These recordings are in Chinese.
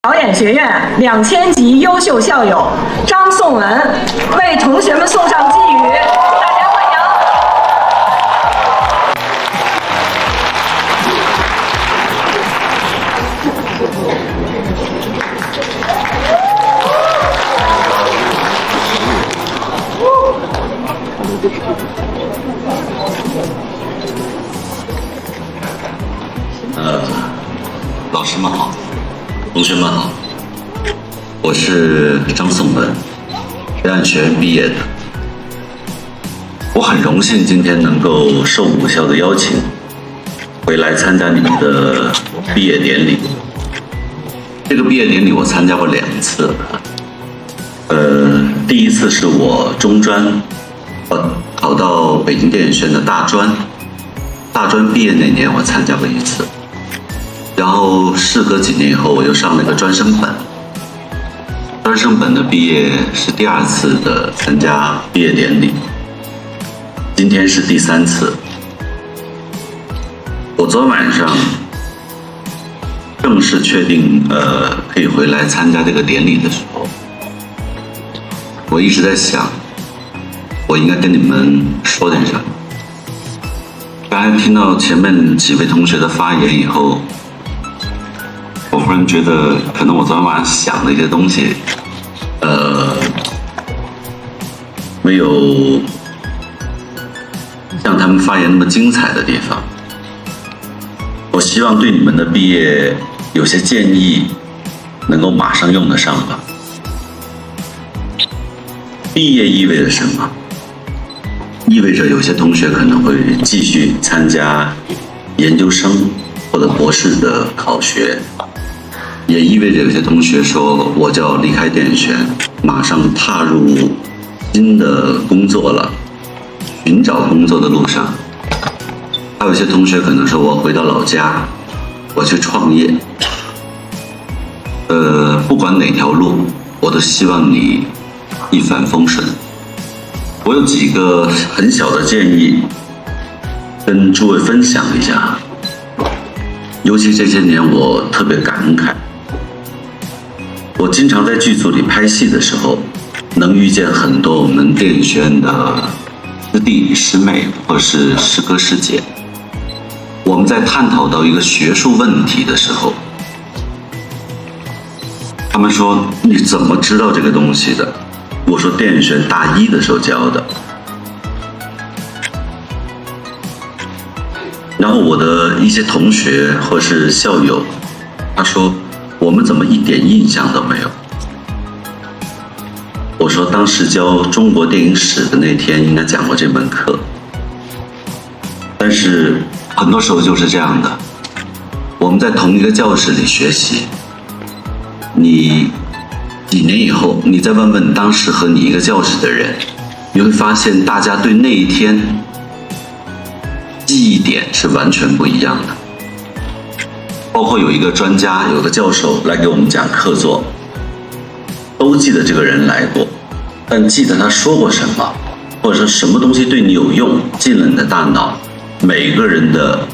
导演学院2000级优秀校友张颂文为同学们送上寄语，大家欢迎。老师们好，同学们好，我是张颂文，北岸学院毕业的。我很荣幸今天能够受母校的邀请，回来参加你们的毕业典礼。这个毕业典礼我参加过2次，第一次是我中专，考到北京电影学院的大专毕业那年我参加过1次。然后事隔几年以后，我又上了一个专升本。专升本的毕业是第2次的参加毕业典礼，今天是第3次。我昨天晚上正式确定可以回来参加这个典礼的时候，我一直在想，我应该跟你们说点什么。刚才听到前面几位同学的发言以后，我忽然觉得，可能我昨天晚上想的一些东西，没有像他们发言那么精彩的地方。我希望对你们的毕业有些建议，能够马上用得上吧。毕业意味着什么？意味着有些同学可能会继续参加研究生或者博士的考学。也意味着有些同学说，我就要离开电影学院，马上踏入新的工作了，寻找工作的路上。还有一些同学可能说，我回到老家，我去创业。不管哪条路，我都希望你一帆风顺。我有几个很小的建议，跟诸位分享一下。尤其这些年，我特别感慨。我经常在剧组里拍戏的时候，能遇见很多我们电影学院的师弟师妹或是师哥师姐。我们在探讨到一个学术问题的时候，他们说你怎么知道这个东西的？我说电影学院大1的时候教的。然后我的一些同学或是校友，他说我们怎么一点印象都没有？我说当时教中国电影史的那天应该讲过这门课，但是很多时候就是这样的，我们在同一个教室里学习，你几年以后，你再问问当时和你一个教室的人，你会发现大家对那一天记忆点是完全不一样的。包括有一个专家，有个教授来给我们讲课座，都记得这个人来过，但记得他说过什么，或者说什么东西对你有用，进了你的大脑，每个人的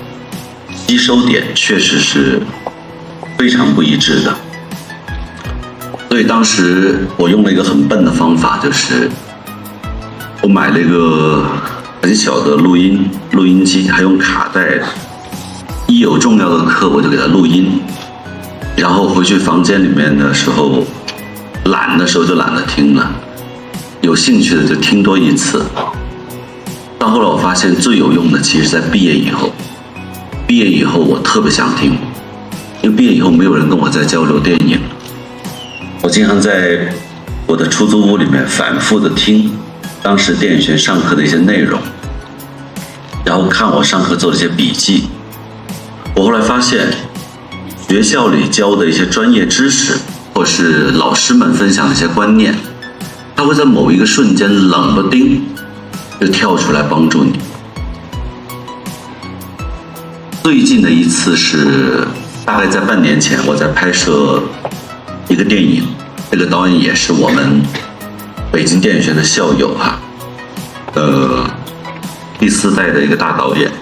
吸收点确实是非常不一致的。所以当时我用了一个很笨的方法，就是我买了一个很小的录音机，还用卡带的。一有重要的课我就给他录音，然后回去房间里面的时候，懒的时候就懒得听了，有兴趣的就听多1次。到后来我发现最有用的其实在毕业以后。毕业以后我特别想听，因为毕业以后没有人跟我在交流电影，我经常在我的出租屋里面反复的听当时电影学上课的一些内容，然后看我上课做的一些笔记。我后来发现，学校里教的一些专业知识，或是老师们分享的一些观念，它会在某一个瞬间冷不丁就跳出来帮助你。最近的一次是大概在半年前，我在拍摄一个电影，这个导演也是我们北京电影学院的校友哈，第4代的一个大导演。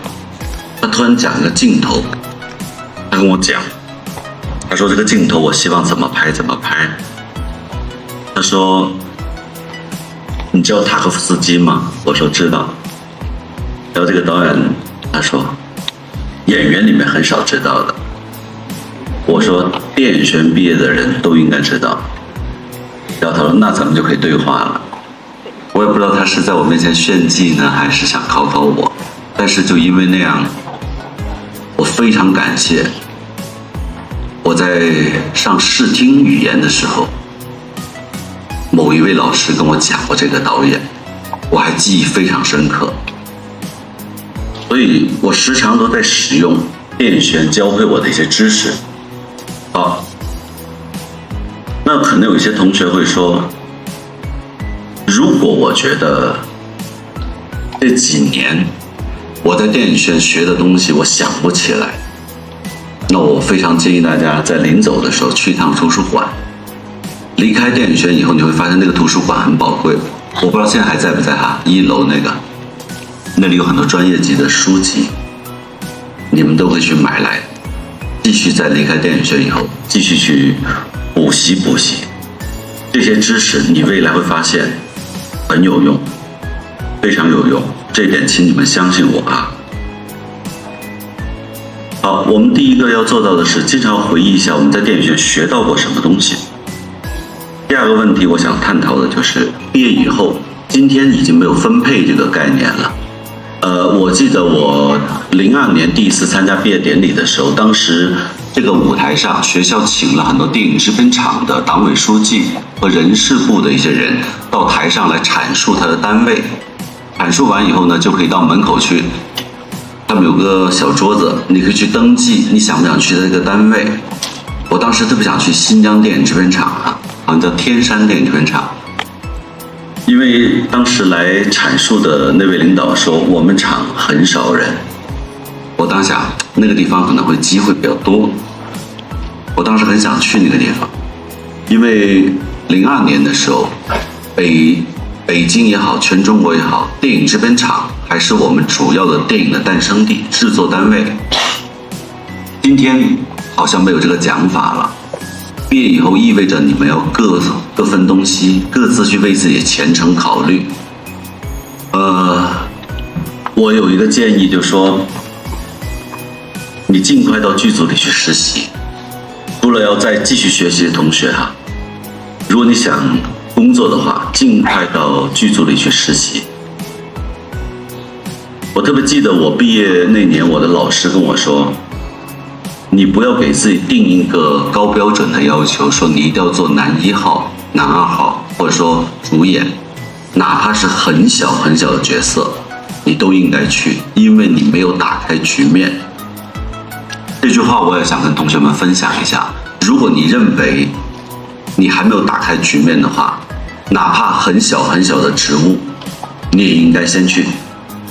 他突然讲一个镜头，他跟我讲，他说这个镜头我希望怎么拍怎么拍。他说你知道塔可夫斯基吗？我说知道。然后这个导演他说演员里面很少知道的。我说电影学院毕业的人都应该知道。然后他说那咱们就可以对话了。我也不知道他是在我面前炫技呢，还是想考考我。但是就因为那样，我非常感谢我在上视听语言的时候，某一位老师跟我讲过这个导演，我还记忆非常深刻。所以我时常都在使用电影学院教会我的一些知识。好，那可能有一些同学会说，如果我觉得这几年我在电影学院学的东西我想不起来，那我非常建议大家在临走的时候去一趟图书馆。离开电影学院以后，你会发现那个图书馆很宝贵。我不知道现在还在不在哈，1楼那里有很多专业级的书籍，你们都会去买来，继续在离开电影学院以后继续去补习这些知识，你未来会发现很有用，非常有用，这一点请你们相信我啊。好，我们第一个要做到的是经常回忆一下我们在电影学院学到过什么东西。第二个问题我想探讨的就是毕业以后，今天已经没有分配这个概念了。我记得我02年第一次参加毕业典礼的时候，当时这个舞台上学校请了很多电影制片厂的党委书记和人事部的一些人到台上来阐述他的单位，阐述完以后呢，就可以到门口去，他们有个小桌子，你可以去登记你想不想去的这个单位。我当时特别想去新疆电影制片厂啊，好像叫天山电影制片厂。因为当时来阐述的那位领导说我们厂很少人，我当想那个地方可能会机会比较多，我当时很想去那个地方。因为02年的时候，北京也好，全中国也好，电影制片厂还是我们主要的电影的诞生地、制作单位。今天好像没有这个讲法了。毕业以后意味着你们要各分东西，各自去为自己的前程考虑。我有一个建议，就是说，你尽快到剧组里去实习。除了要再继续学习的同学哈，如果你想工作的话，尽快到剧组里去实习。我特别记得我毕业那年，我的老师跟我说，你不要给自己定一个高标准的要求，说你一定要做男1号、男2号，或者说主演，哪怕是很小很小的角色，你都应该去，因为你没有打开局面。这句话我也想跟同学们分享一下，如果你认为你还没有打开局面的话，哪怕很小很小的职务，你也应该先去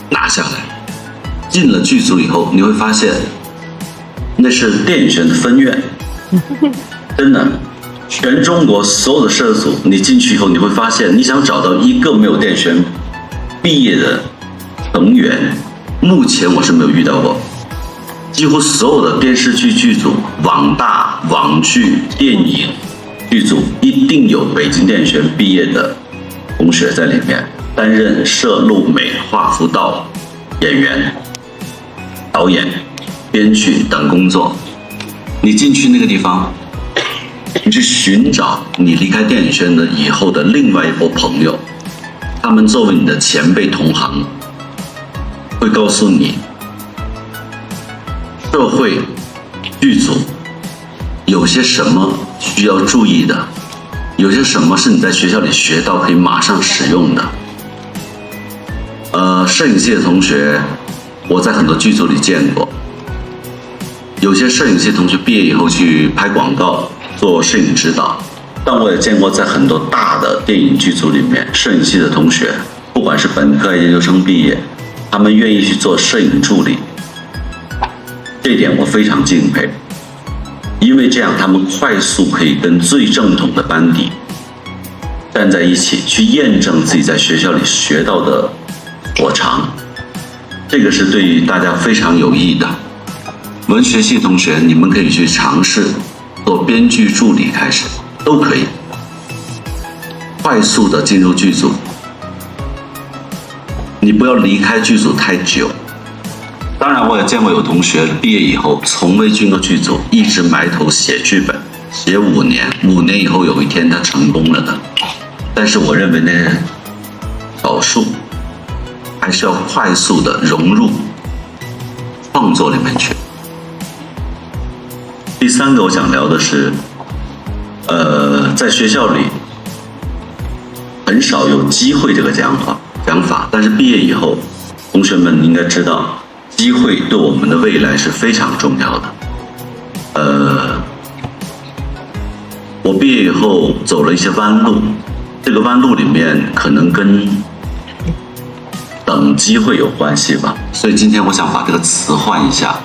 拿下来。进了剧组以后，你会发现那是电影学院的分院，真的，全中国所有的摄组，你进去以后，你会发现，你想找到一个没有电影学院毕业的成员，目前我是没有遇到过。几乎所有的电视剧剧组、网大、网剧、电影剧组，一定有北京电影学院毕业的同学在里面担任摄、录、美、画、辅导、演员、导演、编剧等工作。你进去那个地方，你去寻找你离开电影学院的以后的另外一波朋友，他们作为你的前辈同行，会告诉你社会剧组有些什么需要注意的，有些什么是你在学校里学到可以马上使用的。摄影系的同学我在很多剧组里见过，有些摄影系同学毕业以后去拍广告做摄影指导，但我也见过在很多大的电影剧组里面，摄影系的同学不管是本科还是研究生毕业，他们愿意去做摄影助理，这点我非常敬佩，因为这样他们快速可以跟最正统的班底站在一起，去验证自己在学校里学到的所长，这个是对于大家非常有益的。文学系同学，你们可以去尝试做编剧助理开始，都可以快速的进入剧组。你不要离开剧组太久。当然，我也见过有同学毕业以后从未进过剧组，一直埋头写剧本，写5年，5年以后有一天他成功了的。但是我认为那是少数，还是要快速的融入创作里面去。第3个我想聊的是，在学校里很少有机会这个讲法，但是毕业以后，同学们应该知道，机会对我们的未来是非常重要的。我毕业以后走了一些弯路，这个弯路里面可能跟等机会有关系吧，所以今天我想把这个词换一下，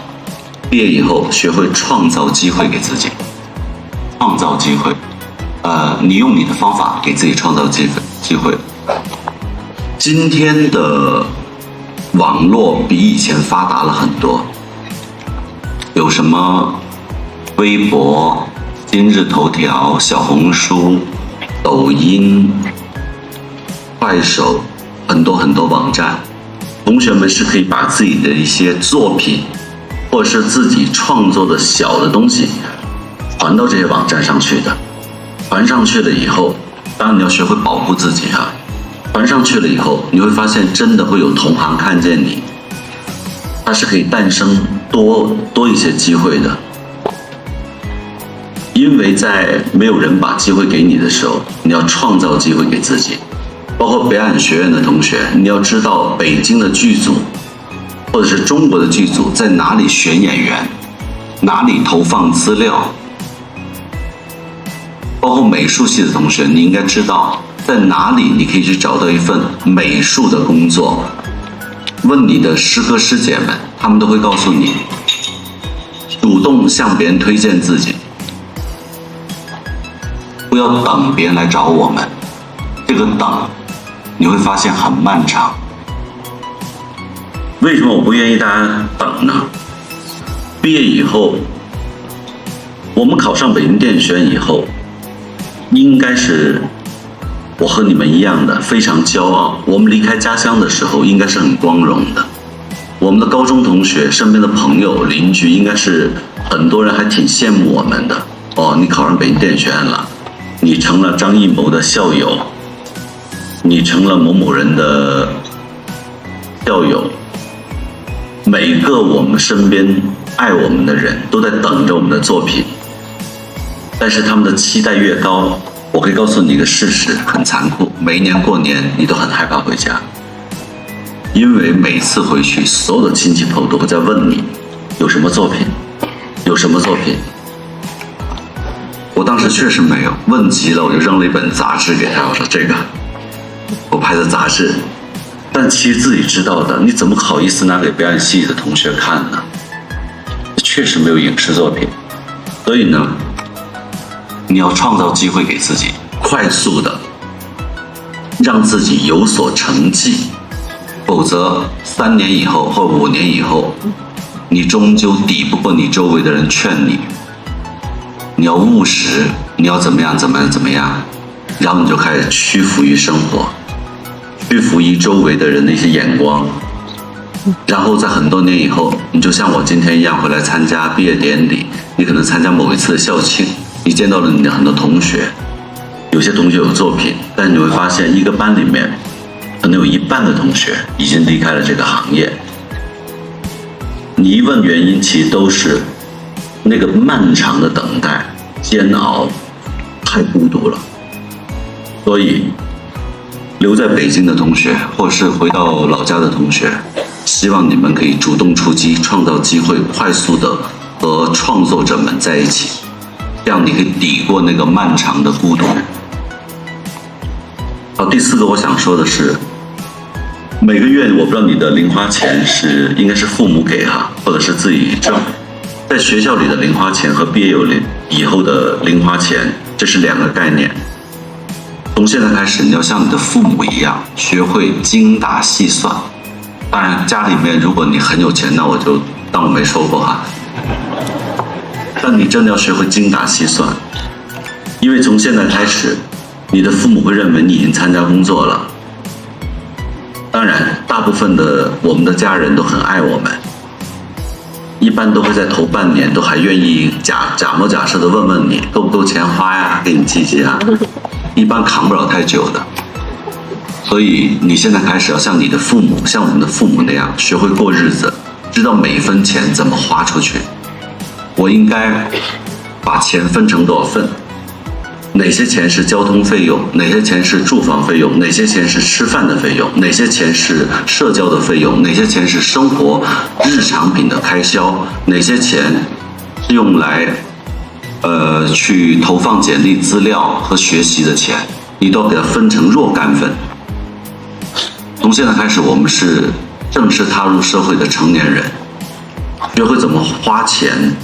毕业以后学会创造机会给自己，创造机会，你用你的方法给自己创造机会。今天的网络比以前发达了很多，有什么微博、今日头条、小红书、抖音、快手，很多网站，同学们是可以把自己的一些作品或者是自己创作的小的东西传到这些网站上去的。传上去了以后，当然你要学会保护自己哈。传上去了以后，你会发现真的会有同行看见你，它是可以诞生多一些机会的。因为在没有人把机会给你的时候，你要创造机会给自己。包括表演学院的同学，你要知道北京的剧组或者是中国的剧组在哪里选演员，哪里投放资料。包括美术系的同学，你应该知道在哪里你可以去找到一份美术的工作。问你的师哥师姐们，他们都会告诉你，主动向别人推荐自己，不要等别人来找我们。这个等你会发现很漫长。为什么我不愿意大家等呢？毕业以后，我们考上北京电影学院以后，应该是我和你们一样的非常骄傲。我们离开家乡的时候应该是很光荣的。我们的高中同学、身边的朋友、邻居，应该是很多人还挺羡慕我们的。哦，你考上北京电影学院了，你成了张艺谋的校友，你成了某某人的校友。每个我们身边爱我们的人都在等着我们的作品，但是他们的期待越高，我可以告诉你一个事实，很残酷，每一年过年你都很害怕回家，因为每次回去，所有的亲戚朋友都会在问你有什么作品，有什么作品。我当时确实没有，问急了我就扔了一本杂志给他，我说这个我拍的杂志。但其实自己知道的，你怎么好意思拿给表演系的同学看呢？确实没有影视作品，所以呢，你要创造机会给自己，快速的让自己有所成绩，否则3年以后或5年以后，你终究抵不过你周围的人劝你。你要务实，你要怎么样，然后你就开始屈服于生活。屈服于周围的人的一些眼光，然后在很多年以后，你就像我今天一样回来参加毕业典礼，你可能参加某一次的校庆，你见到了你的很多同学，有些同学有作品，但你会发现一个班里面可能有1半的同学已经离开了这个行业。你一问原因，其实都是那个漫长的等待、煎熬，太孤独了。所以留在北京的同学，或是回到老家的同学，希望你们可以主动出击，创造机会，快速的和创作者们在一起，这样你可以抵过那个漫长的孤独。好，第4个我想说的是，每个月我不知道你的零花钱应该是父母给哈，或者是自己挣。在学校里的零花钱和毕业以后的零花钱，这是2个概念。从现在开始，你要像你的父母一样，学会精打细算。当然，家里面如果你很有钱，那我就当我没说过哈。但你真的要学会精打细算，因为从现在开始，你的父母会认为你已经参加工作了。当然，大部分的我们的家人都很爱我们，一般都会在头半年都还愿意假模假式的问问你够不够钱花呀，给你记啊，一般扛不了太久的。所以你现在开始要像你的父母，像我们的父母那样，学会过日子，知道每一分钱怎么花出去。我应该把钱分成多少份？哪些钱是交通费用？哪些钱是住房费用？哪些钱是吃饭的费用？哪些钱是社交的费用？哪些钱是生活日常品的开销？哪些钱是用来去投放简历资料和学习的钱？你都要给它分成若干份。从现在开始，我们是正式踏入社会的成年人，学会怎么花钱，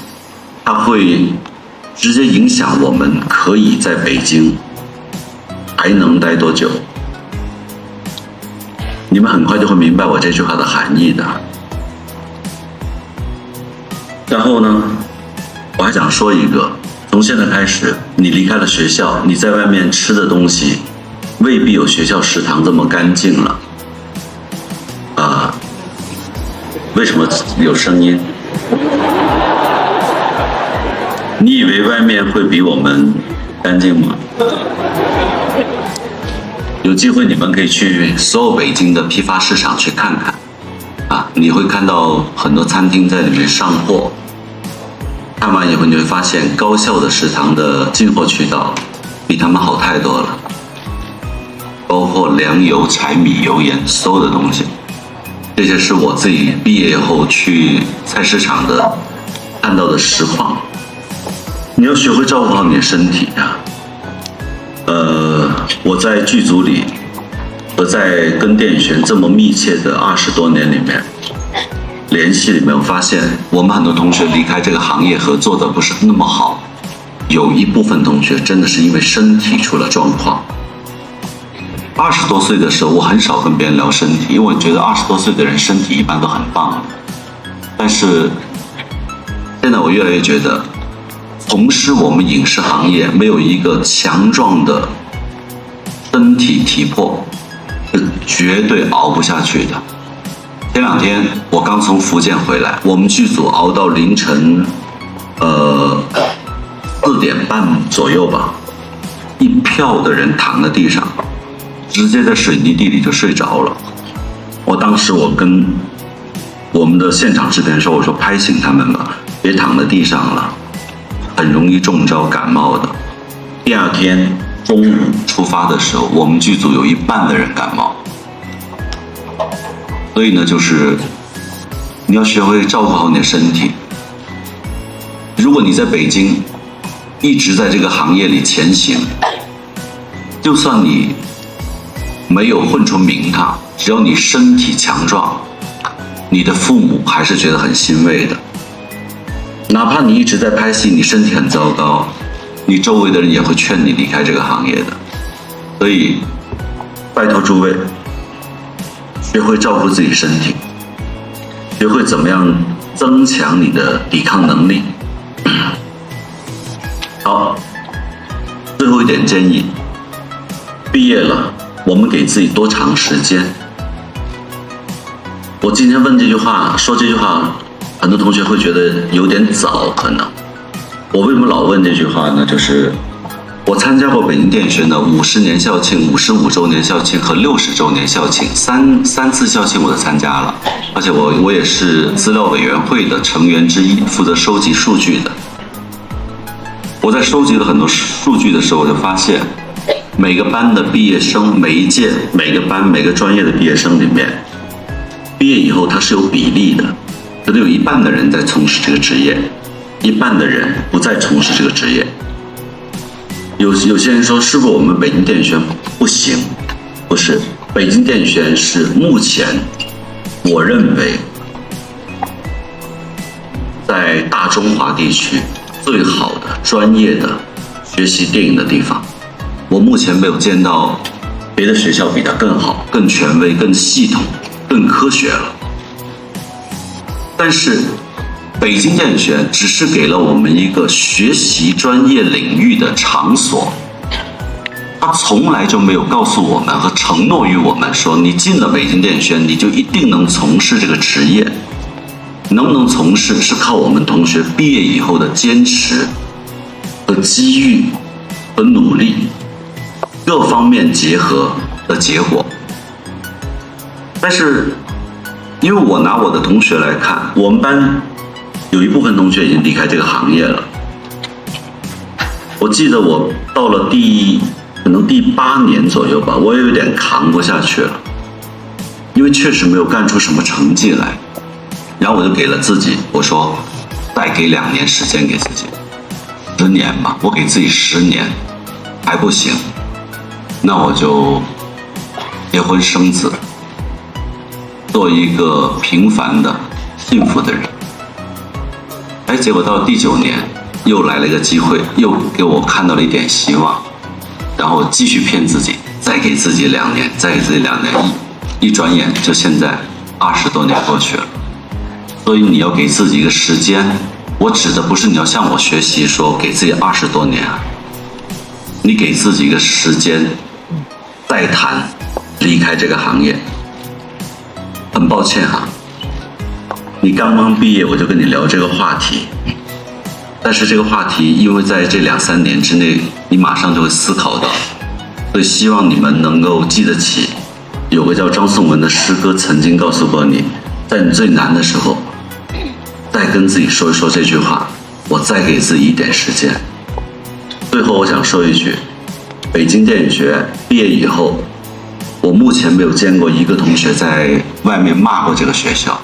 它会直接影响我们可以在北京还能待多久。你们很快就会明白我这句话的含义的。然后呢，我还想说一个，从现在开始，你离开了学校，你在外面吃的东西未必有学校食堂这么干净了。为什么有声音？你以为外面会比我们干净吗？有机会你们可以去所有北京的批发市场去看看，你会看到很多餐厅在里面上货，看完以后你会发现高校的食堂的进货渠道比他们好太多了，包括粮油、柴米油盐所有的东西。这些是我自己毕业以后去菜市场的看到的实况。你要学会照顾好你的身体啊。我在剧组里和在跟电影学院这么密切的20多年里面联系里面，我发现我们很多同学离开这个行业和做的不是那么好，有一部分同学真的是因为身体出了状况。20多岁的时候，我很少跟别人聊身体，因为我觉得20多岁的人身体一般都很棒。但是现在我越来越觉得，从事我们影视行业没有一个强壮的身体体魄是绝对熬不下去的。前2天我刚从福建回来，我们剧组熬到凌晨4点半左右吧，一票的人躺在地上，直接在水泥地里就睡着了。当时我跟我们的现场制片说，我说拍醒他们吧，别躺在地上了，很容易中招感冒的。第2天中午出发的时候，我们剧组有1半的人感冒。所以呢，就是你要学会照顾好你的身体。如果你在北京一直在这个行业里前行，就算你没有混出名堂，只要你身体强壮，你的父母还是觉得很欣慰的。哪怕你一直在拍戏，你身体很糟糕，你周围的人也会劝你离开这个行业的。所以拜托诸位，学会照顾自己身体，学会怎么样增强你的抵抗能力。好，最后一点建议，毕业了，我们给自己多长时间？我今天问这句话，说这句话，很多同学会觉得有点早，可能。我为什么老问这句话呢？就是我参加过北京电影学院的50年校庆、55周年校庆和60周年校庆，三次校庆我都参加了，而且我也是资料委员会的成员之一，负责收集数据的。我在收集了很多数据的时候，我就发现每个班的毕业生，每一届每个班每个专业的毕业生里面，毕业以后它是有比例的，可能有1半的人在从事这个职业，1半的人不再从事这个职业。有些人说，是不是我们北京电影学院不行？不是，北京电影学院是目前我认为在大中华地区最好的专业的学习电影的地方。我目前没有见到别的学校比它更好、更权威、更系统、更科学了。但是北京电影学院只是给了我们一个学习专业领域的场所，他从来就没有告诉我们和承诺于我们说，你进了北京电影学院，你就一定能从事这个职业。能不能从事是靠我们同学毕业以后的坚持和机遇和努力各方面结合的结果。但是因为我拿我的同学来看，我们班有一部分同学已经离开这个行业了。我记得我到了可能第8年左右吧，我也有点扛不下去了，因为确实没有干出什么成绩来。然后我就给了自己，我说再给2年时间给自己，10年吧，我给自己10年还不行，那我就结婚生子，做一个平凡的幸福的人。结果到第9年又来了一个机会，又给我看到了一点希望，然后继续骗自己，再给自己2年，再给自己2年，一转眼就现在20多年过去了。所以你要给自己一个时间，我指的不是你要向我学习说给自己20多年啊，你给自己一个时间再谈离开这个行业。很抱歉哈，你刚毕业我就跟你聊这个话题，但是这个话题因为在这2、3年之内你马上就会思考到，所以希望你们能够记得起有个叫张颂文的诗歌曾经告诉过你，在你最难的时候再跟自己说一说这句话，我再给自己一点时间。最后我想说一句，北京电影学院毕业以后，我目前没有见过一个同学在外面骂过这个学校，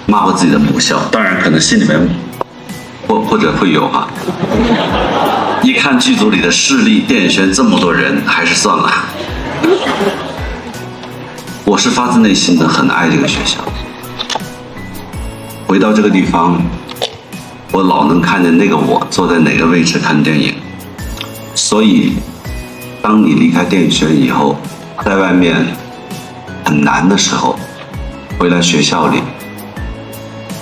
骂过自己的母校，当然可能心里面或者会有哈。一看剧组里的势力，电影学院这么多人，还是算了。我是发自内心的很爱这个学校。回到这个地方，我老能看见那个我坐在哪个位置看电影。所以当你离开电影学院以后，在外面很难的时候，回来学校里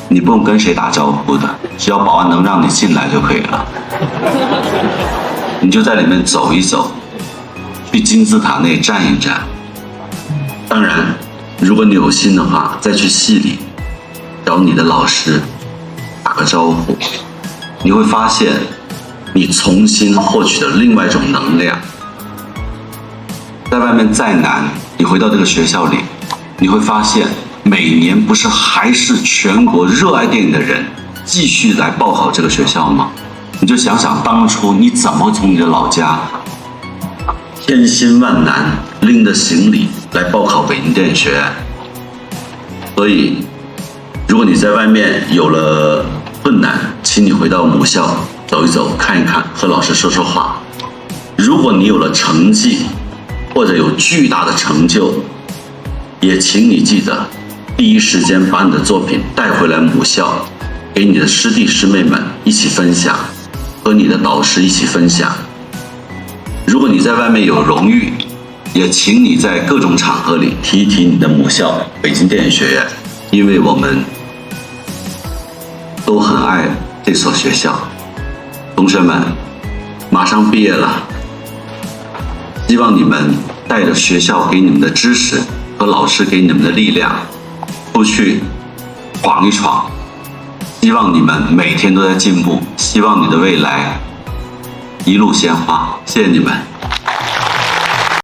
你不用跟谁打招呼的，只要保安能让你进来就可以了。你就在里面走一走，去金字塔内站一站。当然如果你有心的话，再去系里找你的老师打个招呼，你会发现你重新获取了另外一种能量。在外面再难，你回到这个学校里，你会发现每年不是还是全国热爱电影的人继续来报考这个学校吗？你就想想当初你怎么从你的老家千辛万难拎着行李来报考北京电影学院。所以如果你在外面有了困难，请你回到母校走一走，看一看，和老师说说话。如果你有了成绩或者有巨大的成就，也请你记得第一时间把你的作品带回来母校，给你的师弟师妹们一起分享，和你的导师一起分享。如果你在外面有荣誉，也请你在各种场合里提一提你的母校北京电影学院，因为我们都很爱这所学校。同学们马上毕业了，希望你们带着学校给你们的知识和老师给你们的力量出去闯一闯，希望你们每天都在进步，希望你的未来一路鲜花。谢谢你们。